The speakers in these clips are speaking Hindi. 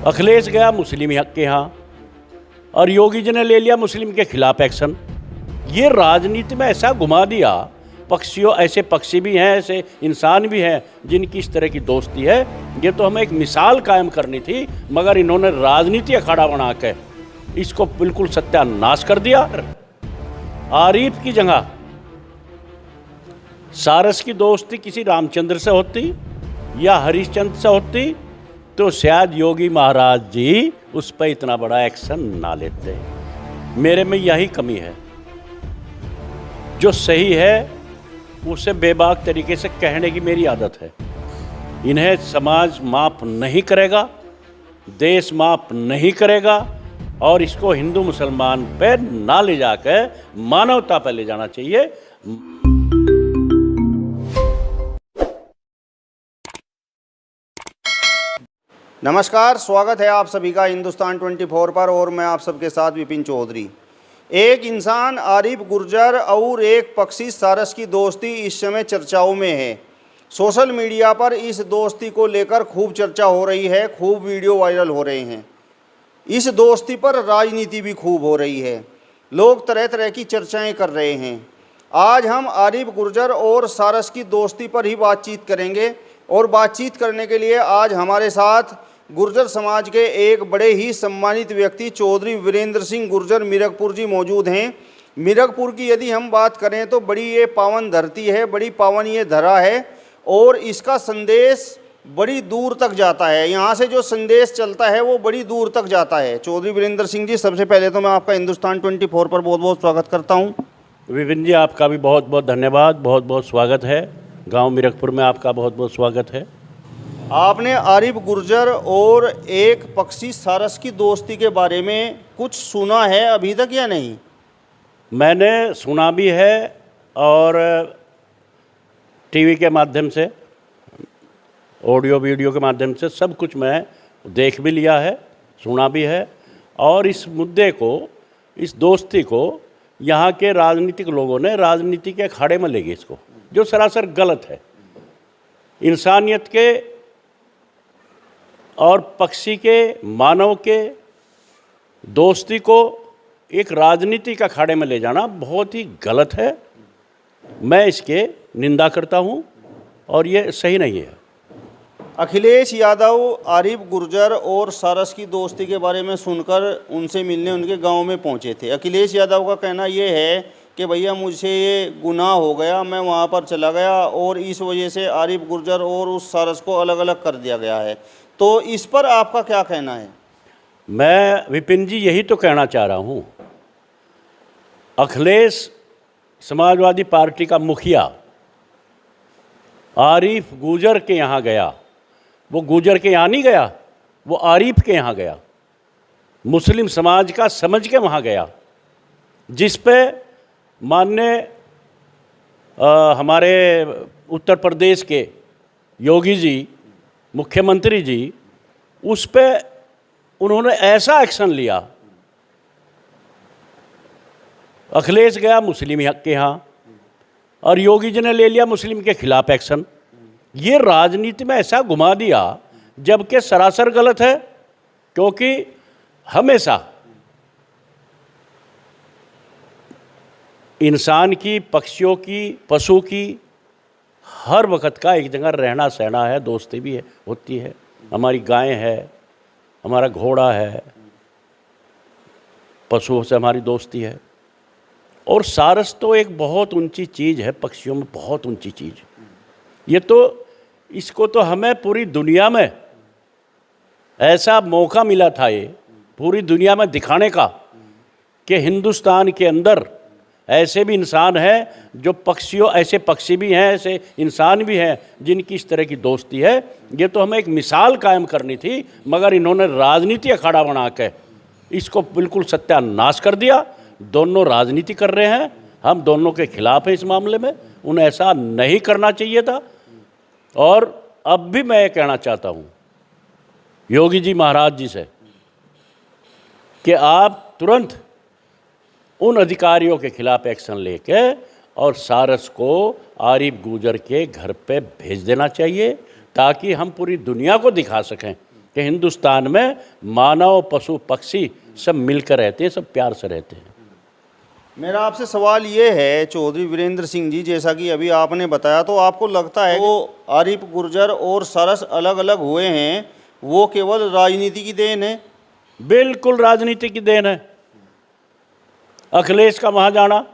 अखिलेश गया मुस्लिम के यहाँ और योगी जी ने ले लिया मुस्लिम के खिलाफ एक्शन। ये राजनीति में ऐसा घुमा दिया, पक्षियों ऐसे पक्षी भी हैं, ऐसे इंसान भी हैं जिनकी इस तरह की दोस्ती है। ये तो हमें एक मिसाल कायम करनी थी, मगर इन्होंने राजनीति अखाड़ा बना के इसको बिल्कुल सत्यानाश कर दिया। आरिफ की जगह सारस की दोस्ती किसी रामचंद्र से होती या हरिश्चंद्र से होती तो शायद योगी महाराज जी उस पर इतना बड़ा एक्शन ना लेते। मेरे में यही कमी है, जो सही है उसे बेबाक तरीके से कहने की मेरी आदत है। इन्हें समाज माफ़ नहीं करेगा, देश माफ़ नहीं करेगा और इसको हिंदू मुसलमान पे ना ले जाकर मानवता पे ले जाना चाहिए। नमस्कार, स्वागत है आप सभी का हिंदुस्तान 24 पर और मैं आप सबके साथ विपिन चौधरी। एक इंसान आरिफ गुर्जर और एक पक्षी सारस की दोस्ती इस समय चर्चाओं में है। सोशल मीडिया पर इस दोस्ती को लेकर खूब चर्चा हो रही है, खूब वीडियो वायरल हो रहे हैं। इस दोस्ती पर राजनीति भी खूब हो रही है, लोग तरह तरह की चर्चाएं कर रहे हैं। आज हम आरिफ गुर्जर और सारस की दोस्ती पर ही बातचीत करेंगे और बातचीत करने के लिए आज हमारे साथ गुर्जर समाज के एक बड़े ही सम्मानित व्यक्ति चौधरी वीरेंद्र सिंह गुर्जर मीरकपुर जी मौजूद हैं। मीरकपुर की यदि हम बात करें तो बड़ी ये पावन धरती है, बड़ी पावन ये धरा है और इसका संदेश बड़ी दूर तक जाता है। यहाँ से जो संदेश चलता है वो बड़ी दूर तक जाता है। चौधरी वीरेंद्र सिंह जी, सबसे पहले तो मैं आपका हिंदुस्तान 24 पर बहुत बहुत स्वागत करता हूँ। विपिन जी, आपका भी बहुत बहुत धन्यवाद, बहुत बहुत स्वागत है। गांव मीरकपुर में आपका बहुत बहुत स्वागत है। आपने आरिफ गुर्जर और एक पक्षी सारस की दोस्ती के बारे में कुछ सुना है अभी तक या नहीं? मैंने सुना भी है और टीवी के माध्यम से, ऑडियो वीडियो के माध्यम से सब कुछ मैं देख भी लिया है, सुना भी है। और इस मुद्दे को, इस दोस्ती को यहाँ के राजनीतिक लोगों ने राजनीति के अखाड़े में ले गए इसको, जो सरासर गलत है। इंसानियत के और पक्षी के, मानव के दोस्ती को एक राजनीति का अखाड़े में ले जाना बहुत ही गलत है। मैं इसके निंदा करता हूं और ये सही नहीं है। अखिलेश यादव आरिफ गुर्जर और सारस की दोस्ती के बारे में सुनकर उनसे मिलने उनके गांव में पहुंचे थे। अखिलेश यादव का कहना ये है कि भैया मुझसे ये गुनाह हो गया, मैं वहां पर चला गया और इस वजह से आरिफ गुर्जर और उस सारस को अलग अलग कर दिया गया है। तो इस पर आपका क्या कहना है? मैं विपिन जी यही तो कहना चाह रहा हूँ। अखिलेश समाजवादी पार्टी का मुखिया आरिफ गुर्जर के यहाँ गया। वो गुर्जर के यहाँ नहीं गया, वो आरिफ के यहाँ गया। मुस्लिम समाज का समझ के वहाँ गया, जिस पे माननीय हमारे उत्तर प्रदेश के योगी जी, मुख्यमंत्री जी, उस पे उन्होंने ऐसा एक्शन लिया। अखिलेश गया मुस्लिम के यहाँ और योगी जी ने ले लिया मुस्लिम के खिलाफ एक्शन। ये राजनीति में ऐसा घुमा दिया, जबकि सरासर गलत है। क्योंकि हमेशा इंसान की, पक्षियों की, पशु की हर वक्त का एक जगह रहना सहना है, दोस्ती भी है, होती है। हमारी गाय है, हमारा घोड़ा है, पशुओं से हमारी दोस्ती है। और सारस तो एक बहुत ऊंची चीज़ है, पक्षियों में बहुत ऊंची चीज़। ये तो, इसको तो हमें पूरी दुनिया में ऐसा मौका मिला था, ये पूरी दुनिया में दिखाने का कि हिंदुस्तान के अंदर ऐसे भी इंसान हैं जो पक्षियों, ऐसे पक्षी भी हैं, ऐसे इंसान भी हैं जिनकी इस तरह की दोस्ती है। ये तो हमें एक मिसाल कायम करनी थी, मगर इन्होंने राजनीति अखाड़ा बना के इसको बिल्कुल सत्यानाश कर दिया। दोनों राजनीति कर रहे हैं, हम दोनों के खिलाफ हैं इस मामले में। उन्हें ऐसा नहीं करना चाहिए था। और अब भी मैं ये कहना चाहता हूँ योगी जी महाराज जी से कि आप तुरंत उन अधिकारियों के खिलाफ एक्शन लेके और सारस को आरिफ गुर्जर के घर पे भेज देना चाहिए, ताकि हम पूरी दुनिया को दिखा सकें कि हिंदुस्तान में मानव पशु पक्षी सब मिलकर रहते हैं, सब प्यार से रहते हैं। मेरा आपसे सवाल ये है चौधरी वीरेंद्र सिंह जी, जैसा कि अभी आपने बताया, तो आपको लगता है वो आरिफ गुर्जर और सारस अलग अलग हुए हैं वो केवल राजनीति की देन है? बिल्कुल राजनीति की देन है। अखिलेश का वहाँ जाना,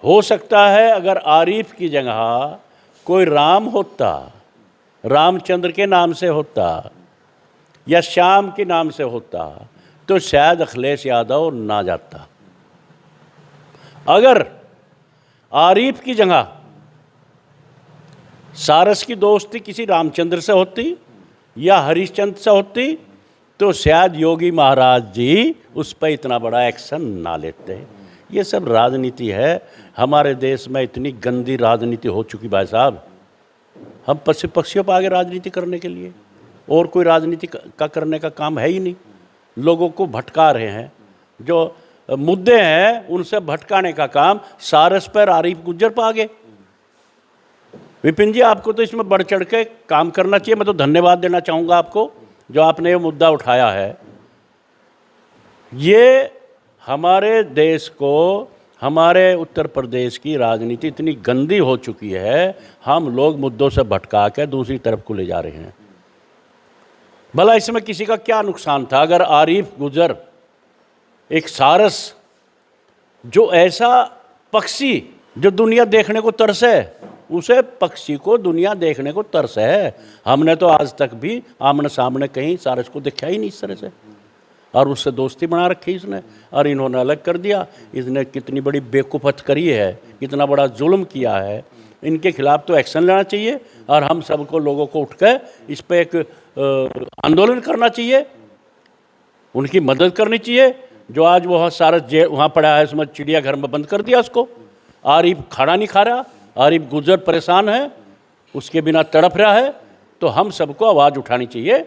हो सकता है अगर आरिफ की जगह कोई राम होता, रामचंद्र के नाम से होता या श्याम के नाम से होता, तो शायद अखिलेश यादव ना जाता। अगर आरिफ की जगह सारस की दोस्ती किसी रामचंद्र से होती या हरिश्चंद्र से होती, तो शायद योगी महाराज जी उस पर इतना बड़ा एक्शन ना लेते। ये सब राजनीति है। हमारे देश में इतनी गंदी राजनीति हो चुकी भाई साहब, हम पशु पक्षियों पर आगे राजनीति करने के लिए, और कोई राजनीति का करने का काम है ही नहीं। लोगों को भटका रहे हैं, जो मुद्दे हैं उनसे भटकाने का काम सारस पर, आरिफ गुर्जर पर आगे। विपिन जी, आपको तो इसमें बढ़ चढ़ के काम करना चाहिए। मैं तो धन्यवाद देना चाहूँगा आपको जो आपने ये मुद्दा उठाया है। ये हमारे देश को, हमारे उत्तर प्रदेश की राजनीति इतनी गंदी हो चुकी है, हम लोग मुद्दों से भटका के दूसरी तरफ को ले जा रहे हैं। भला इसमें किसी का क्या नुकसान था? अगर आरिफ गुर्जर एक सारस, जो ऐसा पक्षी जो दुनिया देखने को तरसे, उसे पक्षी को दुनिया देखने को तरस है। हमने तो आज तक भी आमने सामने कहीं सारस को देखा ही नहीं इस तरह से, और उससे दोस्ती बना रखी इसने, और इन्होंने अलग कर दिया। इसने कितनी बड़ी बेवकूफ़त करी है, कितना बड़ा जुल्म किया है। इनके खिलाफ तो एक्शन लेना चाहिए, और हम सबको, लोगों को उठ कर इस पर एक आंदोलन करना चाहिए, उनकी मदद करनी चाहिए। जो आज वो सारस वहाँ पड़ा है, उसमें चिड़ियाघर में बंद कर दिया उसको। आरिफ खाना नहीं खा रहा, आरिफ गुर्जर परेशान है, उसके बिना तड़प रहा है। तो हम सबको आवाज़ उठानी चाहिए,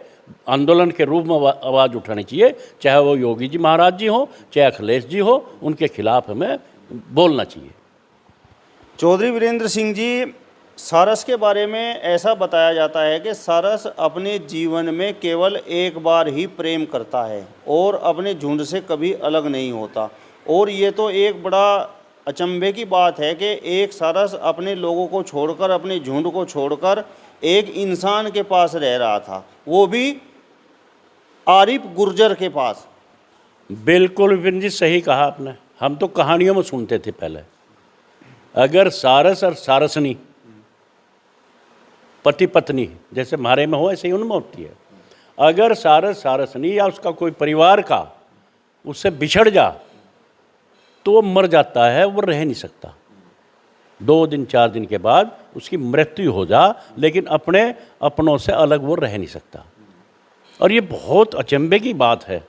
आंदोलन के रूप में आवाज़ उठानी चाहिए, चाहे वो योगी जी महाराज जी हो, चाहे अखिलेश जी हो, उनके खिलाफ हमें बोलना चाहिए। चौधरी वीरेंद्र सिंह जी, सारस के बारे में ऐसा बताया जाता है कि सारस अपने जीवन में केवल एक बार ही प्रेम करता है और अपने झुंड से कभी अलग नहीं होता। और ये तो एक बड़ा अचंभे की बात है कि एक सारस अपने लोगों को छोड़कर, अपने झुंड को छोड़कर एक इंसान के पास रह रहा था, वो भी आरिफ गुर्जर के पास। बिल्कुल विपिन जी, सही कहा आपने। हम तो कहानियों में सुनते थे पहले, अगर सारस और सारसनी पति पत्नी जैसे हमारे में हो, ऐसे ही उनमें होती है। अगर सारस सारसनी या उसका कोई परिवार का उससे बिछड़ जा तो वो मर जाता है, वो रह नहीं सकता। 2 दिन 4 दिन के बाद उसकी मृत्यु हो जा, लेकिन अपने अपनों से अलग वो रह नहीं सकता। और ये बहुत अचंभे की बात है।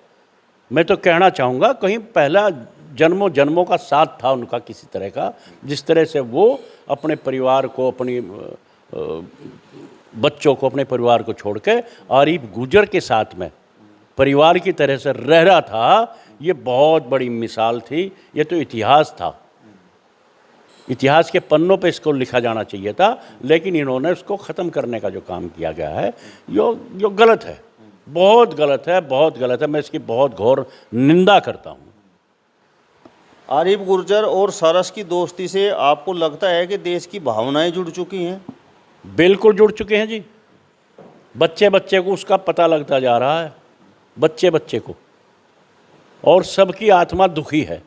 मैं तो कहना चाहूँगा कहीं पहला जन्मों जन्मों का साथ था उनका किसी तरह का, जिस तरह से वो अपने परिवार को, अपनी बच्चों को, अपने परिवार को छोड़ के आरिफ गुर्जर के साथ में परिवार की तरह से रह रहा था। ये बहुत बड़ी मिसाल थी, ये तो इतिहास था। इतिहास के पन्नों पे इसको लिखा जाना चाहिए था, लेकिन इन्होंने उसको ख़त्म करने का जो काम किया गया है यो गलत है, बहुत गलत है, बहुत गलत है। मैं इसकी बहुत घोर निंदा करता हूँ। आरिफ गुर्जर और सारस की दोस्ती से आपको लगता है कि देश की भावनाएं जुड़ चुकी हैं? बिल्कुल जुड़ चुके हैं जी। बच्चे बच्चे को उसका पता लगता जा रहा है, बच्चे बच्चे को, और सबकी आत्मा दुखी है।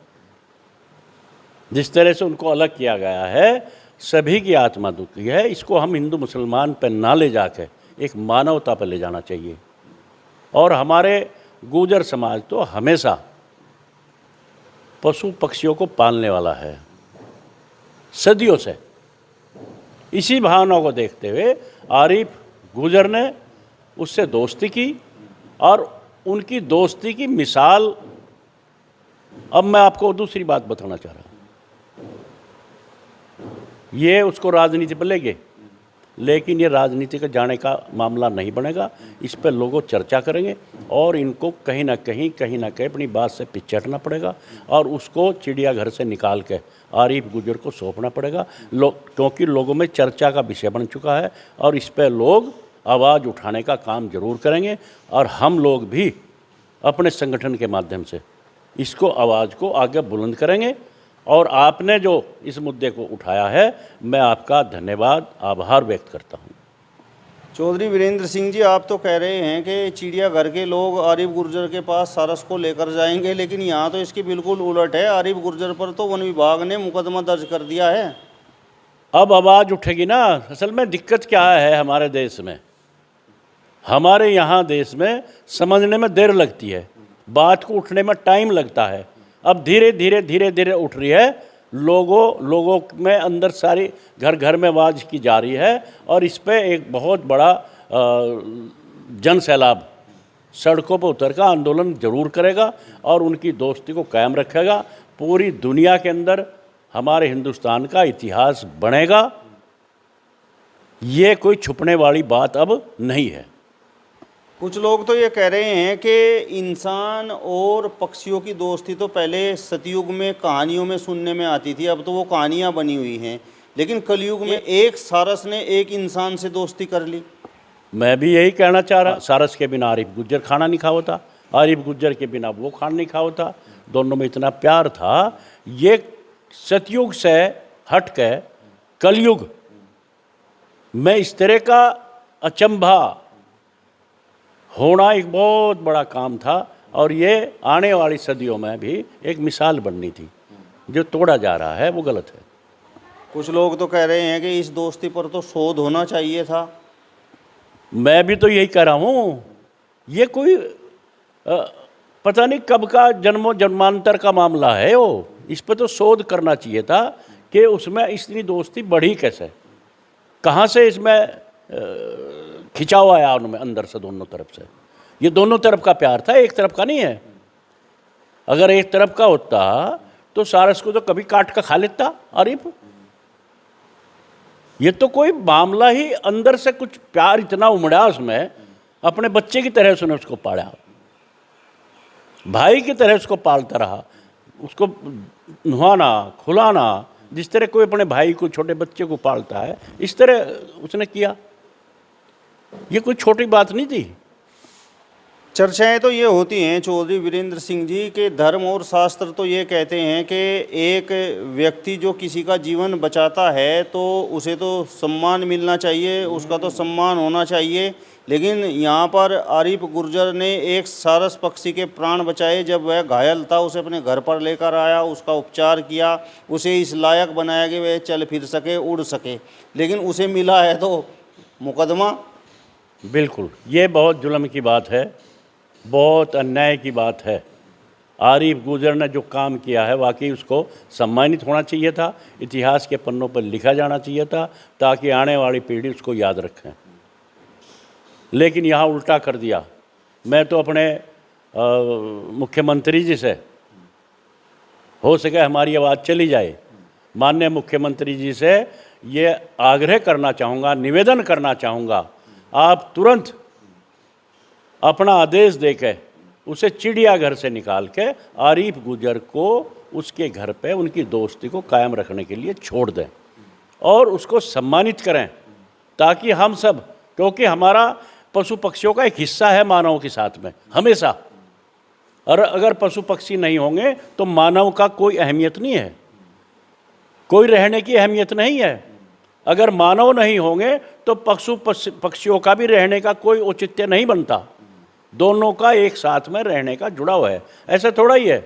जिस तरह से उनको अलग किया गया है, सभी की आत्मा दुखी है। इसको हम हिंदू मुसलमान पर ना ले जाके एक मानवता पर ले जाना चाहिए। और हमारे गुर्जर समाज तो हमेशा पशु पक्षियों को पालने वाला है, सदियों से। इसी भावना को देखते हुए आरिफ गुर्जर ने उससे दोस्ती की, और उनकी दोस्ती की मिसाल, अब मैं आपको दूसरी बात बताना चाह रहा हूँ। ये उसको राजनीति पर ले गए, लेकिन ये राजनीति का जाने का मामला नहीं बनेगा। इस पर लोगों चर्चा करेंगे, और इनको कहीं ना कहीं अपनी बात से पिछड़ना पड़ेगा, और उसको चिड़ियाघर से निकाल के आरिफ गुर्जर को सौंपना पड़ेगा। क्योंकि लोगों में चर्चा का विषय बन चुका है, और इस पर लोग आवाज़ उठाने का काम जरूर करेंगे और हम लोग भी अपने संगठन के माध्यम से इसको आवाज़ को आगे बुलंद करेंगे। और आपने जो इस मुद्दे को उठाया है, मैं आपका धन्यवाद आभार व्यक्त करता हूँ। चौधरी वीरेंद्र सिंह जी, आप तो कह रहे हैं कि चिड़ियाघर के लोग आरिफ गुर्जर के पास सारस को लेकर जाएंगे, लेकिन यहाँ तो इसकी बिल्कुल उलट है। आरिफ गुर्जर पर तो वन विभाग ने मुकदमा दर्ज कर दिया है। अब आवाज़ उठेगी ना। असल में दिक्कत क्या है हमारे देश में, हमारे यहाँ देश में समझने में देर लगती है, बात को उठने में टाइम लगता है। अब धीरे धीरे धीरे धीरे उठ रही है, लोगों में अंदर सारी घर घर में आवाज़ की जा रही है और इस पे एक बहुत बड़ा जन सैलाब सड़कों पर उतर कर आंदोलन जरूर करेगा और उनकी दोस्ती को कायम रखेगा। पूरी दुनिया के अंदर हमारे हिंदुस्तान का इतिहास बनेगा। ये कोई छुपने वाली बात अब नहीं है। कुछ लोग तो ये कह रहे हैं कि इंसान और पक्षियों की दोस्ती तो पहले सतयुग में कहानियों में सुनने में आती थी, अब तो वो कहानियाँ बनी हुई हैं, लेकिन कलयुग में एक सारस ने एक इंसान से दोस्ती कर ली। मैं भी यही कहना चाह रहा, सारस के बिना आरिफ गुर्जर खाना नहीं खा होता, आरिफ गुर्जर के बिना वो खाना नहीं खा होता। दोनों में इतना प्यार था। ये सतयुग से हट के कलयुग में इस तरह का अचंभा होना एक बहुत बड़ा काम था और ये आने वाली सदियों में भी एक मिसाल बननी थी। जो तोड़ा जा रहा है वो गलत है। कुछ लोग तो कह रहे हैं कि इस दोस्ती पर तो शोध होना चाहिए था। मैं भी तो यही कह रहा हूँ। ये कोई पता नहीं कब का जन्मांतर का मामला है वो। इस पर तो शोध करना चाहिए था कि उसमें इतनी दोस्ती बढ़ी कैसे, कहाँ से इसमें खिंचाव आया उनमें अंदर से दोनों तरफ से। ये दोनों तरफ का प्यार था, एक तरफ का नहीं है। अगर एक तरफ का होता तो सारस को तो कभी काट कर खा लेता आरिफ। ये तो कोई मामला ही अंदर से कुछ प्यार इतना उमड़ा उसमें, अपने बच्चे की तरह उसने उसको पाला, भाई की तरह उसको पालता रहा, उसको नहाना खुलाना, जिस तरह कोई अपने भाई को छोटे बच्चे को पालता है इस तरह उसने किया। ये कोई छोटी बात नहीं थी। चर्चाएं तो ये होती हैं चौधरी वीरेंद्र सिंह जी के धर्म और शास्त्र तो ये कहते हैं कि एक व्यक्ति जो किसी का जीवन बचाता है तो उसे तो सम्मान मिलना चाहिए, उसका तो सम्मान होना चाहिए। लेकिन यहाँ पर आरिफ गुर्जर ने एक सारस पक्षी के प्राण बचाए। जब वह घायल था उसे अपने घर पर लेकर आया, उसका उपचार किया, उसे इस लायक बनाया कि वह चल फिर सके, उड़ सके। लेकिन उसे मिला है तो मुकदमा। बिल्कुल, ये बहुत जुल्म की बात है, बहुत अन्याय की बात है। आरिफ गुर्जर ने जो काम किया है वाकई उसको सम्मानित होना चाहिए था, इतिहास के पन्नों पर लिखा जाना चाहिए था ताकि आने वाली पीढ़ी उसको याद रखें। लेकिन यहाँ उल्टा कर दिया। मैं तो अपने मुख्यमंत्री जी से हो सके हमारी आवाज़ चली जाए, माननीय मुख्यमंत्री जी से ये आग्रह करना चाहूँगा, निवेदन करना चाहूँगा, आप तुरंत अपना आदेश देके उसे चिड़ियाघर से निकाल के आरिफ गुर्जर को उसके घर पे उनकी दोस्ती को कायम रखने के लिए छोड़ दें और उसको सम्मानित करें, ताकि हम सब, क्योंकि हमारा पशु पक्षियों का एक हिस्सा है मानव के साथ में हमेशा, और अगर पशु पक्षी नहीं होंगे तो मानव का कोई अहमियत नहीं है, कोई रहने की अहमियत नहीं है। अगर मानव नहीं होंगे तो पशु पक्षियों का भी रहने का कोई औचित्य नहीं बनता। दोनों का एक साथ में रहने का जुड़ाव है। ऐसा थोड़ा ही है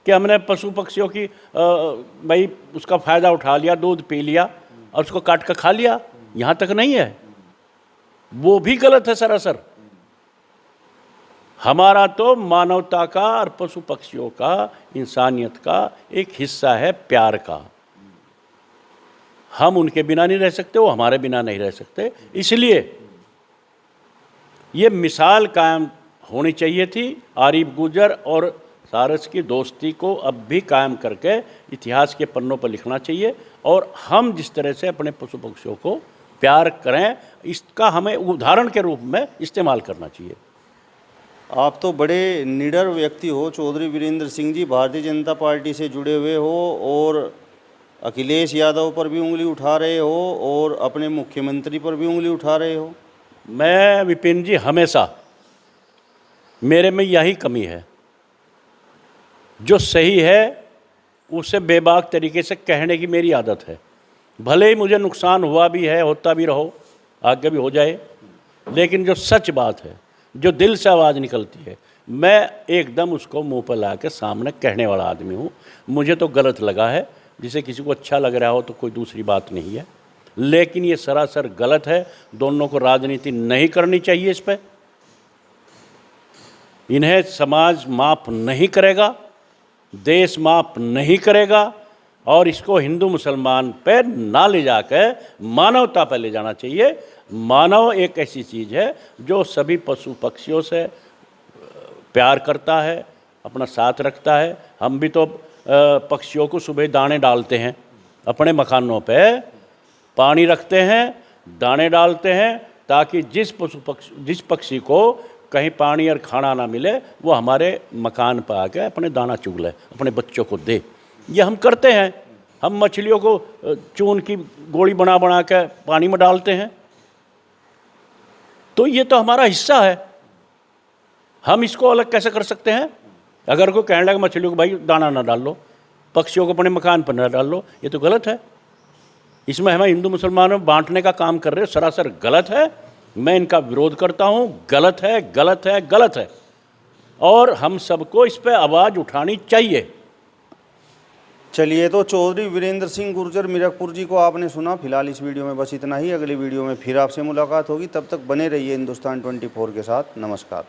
कि हमने पशु पक्षियों की भाई उसका फ़ायदा उठा लिया, दूध पी लिया और उसको काट कर खा लिया, यहाँ तक नहीं है। वो भी गलत है सरासर। हमारा तो मानवता का और पशु पक्षियों का, इंसानियत का एक हिस्सा है, प्यार का। हम उनके बिना नहीं रह सकते, वो हमारे बिना नहीं रह सकते। इसलिए ये मिसाल कायम होनी चाहिए थी। आरिफ गुर्जर और सारस की दोस्ती को अब भी कायम करके इतिहास के पन्नों पर लिखना चाहिए और हम जिस तरह से अपने पशु पक्षियों को प्यार करें, इसका हमें उदाहरण के रूप में इस्तेमाल करना चाहिए। आप तो बड़े निडर व्यक्ति हो चौधरी वीरेंद्र सिंह जी, भारतीय जनता पार्टी से जुड़े हुए हो और अखिलेश यादव पर भी उंगली उठा रहे हो और अपने मुख्यमंत्री पर भी उंगली उठा रहे हो। मैं विपिन जी हमेशा, मेरे में यही कमी है, जो सही है उसे बेबाक तरीके से कहने की मेरी आदत है। भले ही मुझे नुकसान हुआ भी है, होता भी रहो, आगे भी हो जाए, लेकिन जो सच बात है, जो दिल से आवाज़ निकलती है, मैं एकदम उसको मुंह पर ला के सामने कहने वाला आदमी हूँ। मुझे तो गलत लगा है, जिसे किसी को अच्छा लग रहा हो तो कोई दूसरी बात नहीं है, लेकिन ये सरासर गलत है। दोनों को राजनीति नहीं करनी चाहिए इस पर। इन्हें समाज माफ़ नहीं करेगा, देश माफ़ नहीं करेगा, और इसको हिंदू मुसलमान पे ना ले जाकर मानवता पर ले जाना चाहिए। मानव एक ऐसी चीज़ है जो सभी पशु पक्षियों से प्यार करता है, अपना साथ रखता है। हम भी तो पक्षियों को सुबह दाने डालते हैं, अपने मकानों पे पानी रखते हैं, दाने डालते हैं, ताकि जिस पक्षी को कहीं पानी और खाना ना मिले वो हमारे मकान पर आके अपने दाना चुग ले, अपने बच्चों को दे। ये हम करते हैं। हम मछलियों को चून की गोली बना बना के पानी में डालते हैं, तो ये तो हमारा हिस्सा है। हम इसको अलग कैसे कर सकते हैं? अगर कोई कहने लगे मछलियों को भाई दाना ना डाल लो, पक्षियों को अपने मकान पर ना डाल लो, ये तो गलत है। इसमें हमें हिंदू मुसलमानों में बांटने का काम कर रहे हो, सरासर गलत है। मैं इनका विरोध करता हूँ। गलत है, गलत है, गलत है, और हम सबको इस पर आवाज़ उठानी चाहिए। चलिए, तो चौधरी वीरेंद्र सिंह गुर्जर मीरकपुर जी को आपने सुना। फिलहाल इस वीडियो में बस इतना ही। अगली वीडियो में फिर आपसे मुलाकात होगी, तब तक बने रहिए हिंदुस्तान 24 के साथ। नमस्कार।